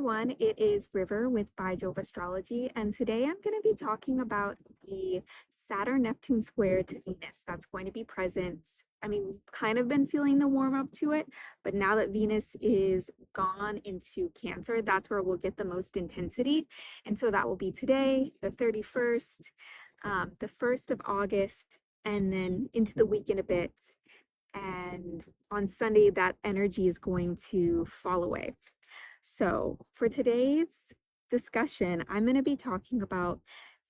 everyone, it is River with By Jove Astrology, and today I'm going to be talking about the Saturn Neptune square to Venus that's going to be present. I mean, we've kind of been feeling the warm up to it, but now that Venus is gone into Cancer, that's where we'll get the most intensity. And so that will be today, the 31st, the 1st of August, and then into the weekend a bit. And on Sunday, that energy is going to fall away. So, for today's discussion, I'm going to be talking about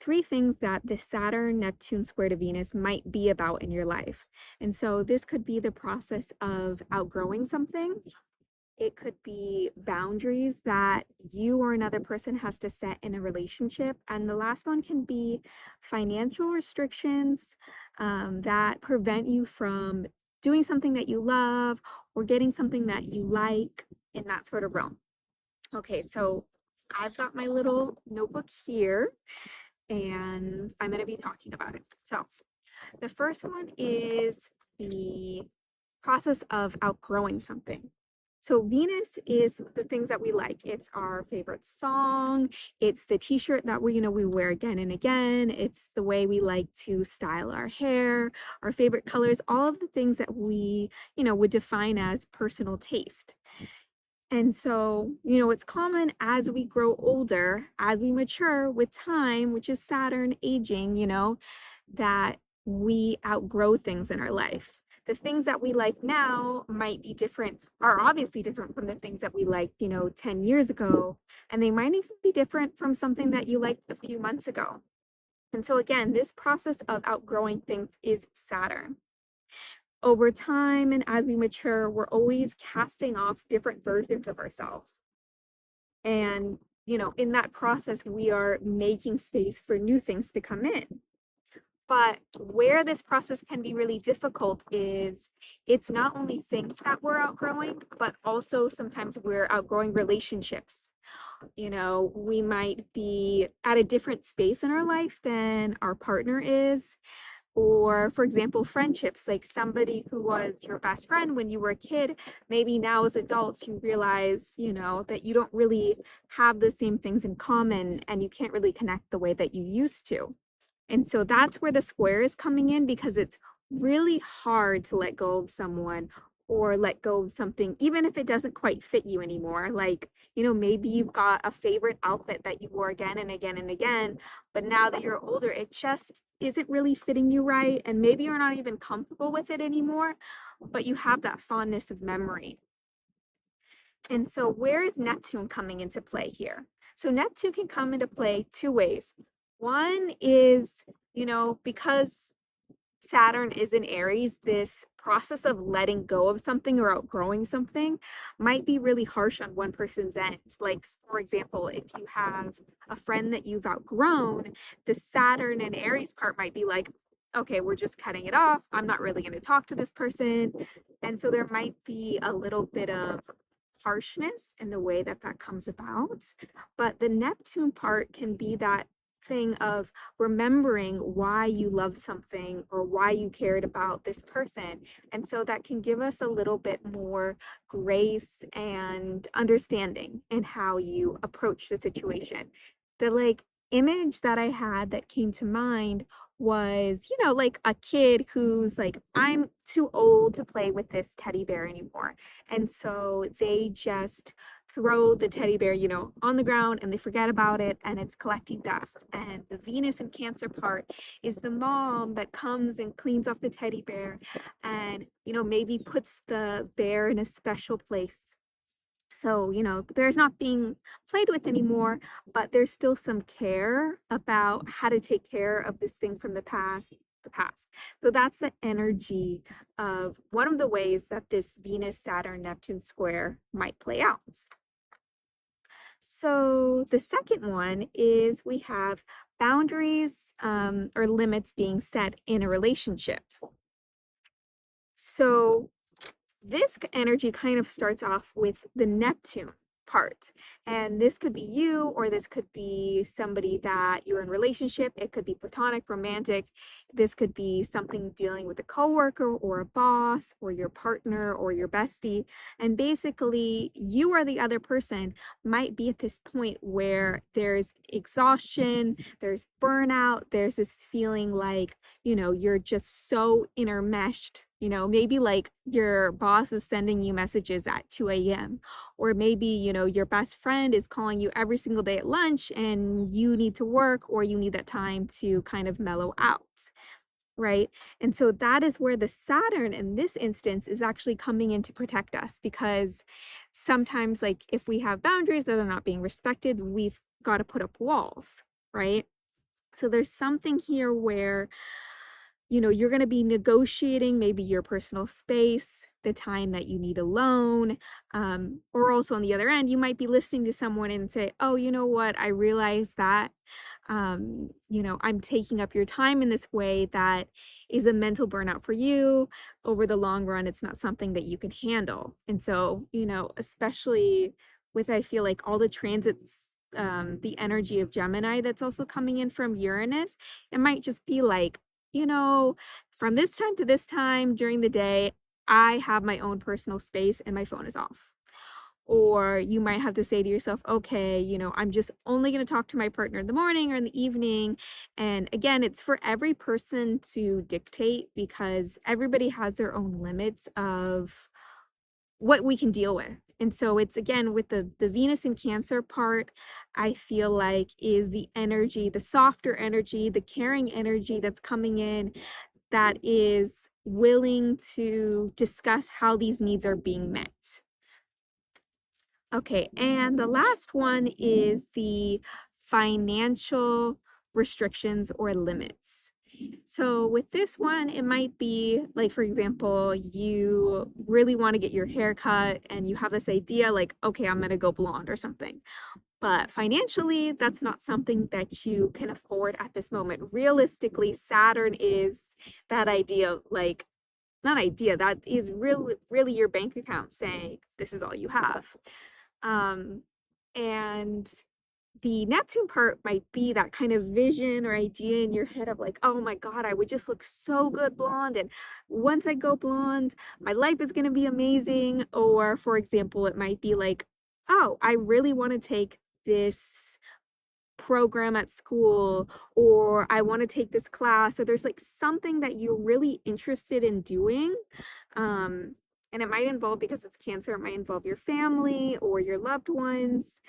three things that the Saturn Neptune square to Venus might be about in your life. And so, this could be the process of outgrowing something, it could be boundaries that you or another person has to set in a relationship. And the last one can be financial restrictions that prevent you from doing something that you love or getting something that you like in that sort of realm. Okay, so I've got my little notebook here and I'm going to be talking about it. So the first one is the process of outgrowing something. So Venus is the things that we like. It's our favorite song. It's the t-shirt that we wear again and again. It's the way we like to style our hair, our favorite colors, all of the things that we, would define as personal taste. And so, it's common as we grow older, as we mature with time, which is Saturn aging, that we outgrow things in our life. The things that we like now might be different, are obviously different from the things that we liked, 10 years ago. And they might even be different from something that you liked a few months ago. And so, again, this process of outgrowing things is Saturn. Over time and as we mature, we're always casting off different versions of ourselves. And, in that process, we are making space for new things to come in. But where this process can be really difficult is it's not only things that we're outgrowing, but also sometimes we're outgrowing relationships. We might be at a different space in our life than our partner is. Or, for example, friendships, like somebody who was your best friend when you were a kid, maybe now as adults, you realize, that you don't really have the same things in common and you can't really connect the way that you used to. And so that's where the square is coming in because it's really hard to let go of someone or let go of something, even if it doesn't quite fit you anymore. Like, maybe you've got a favorite outfit that you wore again and again and again, but now that you're older, it just isn't really fitting you right. And maybe you're not even comfortable with it anymore, but you have that fondness of memory. And so, where is Neptune coming into play here? So, Neptune can come into play two ways. One is, because Saturn is in Aries, this process of letting go of something or outgrowing something might be really harsh on one person's end. Like, for example, if you have a friend that you've outgrown, the Saturn and Aries part might be like, okay, we're just cutting it off. I'm not really going to talk to this person. And so there might be a little bit of harshness in the way that that comes about. But the Neptune part can be that thing of remembering why you love something or why you cared about this person. And so that can give us a little bit more grace and understanding in how you approach the situation. The image that I had that came to mind was, like a kid who's like, I'm too old to play with this teddy bear anymore. And so they just throw the teddy bear, on the ground and they forget about it and it's collecting dust. And the Venus and Cancer part is the mom that comes and cleans off the teddy bear and, maybe puts the bear in a special place. So, the bear's not being played with anymore, but there's still some care about how to take care of this thing from the past. So that's the energy of one of the ways that this Venus Saturn Neptune square might play out. So the second one is we have boundaries or limits being set in a relationship. So this energy kind of starts off with the Neptune part. And this could be you, or this could be somebody that you're in relationship. It could be platonic, romantic. This could be something dealing with a coworker or a boss or your partner or your bestie. And basically, you or the other person might be at this point where there's exhaustion, there's burnout, there's this feeling like, you're just so intermeshed. Maybe like your boss is sending you messages at 2 a.m. Or maybe, your best friend is calling you every single day at lunch and you need to work or you need that time to kind of mellow out, right? And so that is where the Saturn in this instance is actually coming in to protect us, because sometimes, like, if we have boundaries that are not being respected, we've got to put up walls, right? So there's something here where you're going to be negotiating maybe your personal space, the time that you need alone. Or also on the other end, you might be listening to someone and say, oh, you know what? I realize that, I'm taking up your time in this way that is a mental burnout for you. Over the long run, it's not something that you can handle. And so, especially with, I feel like all the transits, the energy of Gemini that's also coming in from Uranus, it might just be like, you know, from this time to this time during the day, I have my own personal space and my phone is off. Or you might have to say to yourself, okay, I'm just only going to talk to my partner in the morning or in the evening. And again, it's for every person to dictate, because everybody has their own limits of what we can deal with. And so it's, again, with the Venus in Cancer part, I feel like is the energy, the softer energy, the caring energy that's coming in, that is willing to discuss how these needs are being met. Okay, and the last one is the financial restrictions or limits. So with this one, it might be like, for example, you really want to get your hair cut and you have this idea like, okay, I'm going to go blonde or something. But financially, that's not something that you can afford at this moment. Realistically, Saturn is that idea, like, not idea, that is really your bank account saying this is all you have. And the Neptune part might be that kind of vision or idea in your head of like, oh my God, I would just look so good blonde. And once I go blonde, my life is going to be amazing. Or, for example, it might be like, oh, I really want to take this program at school, or I want to take this class, or there's like something that you're really interested in doing. And it might involve, because it's Cancer, it might involve your family or your loved ones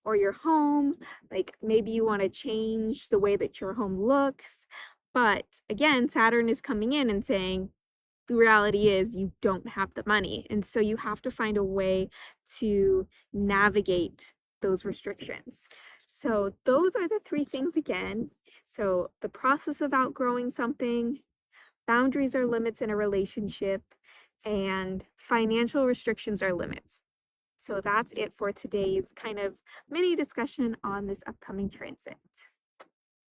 or your home. Like maybe you want to change the way that your home looks. But again, Saturn is coming in and saying, the reality is you don't have the money. And so you have to find a way to navigate those restrictions. So those are the three things again. So the process of outgrowing something, boundaries are limits in a relationship, and financial restrictions are limits. So that's it for today's kind of mini discussion on this upcoming transit.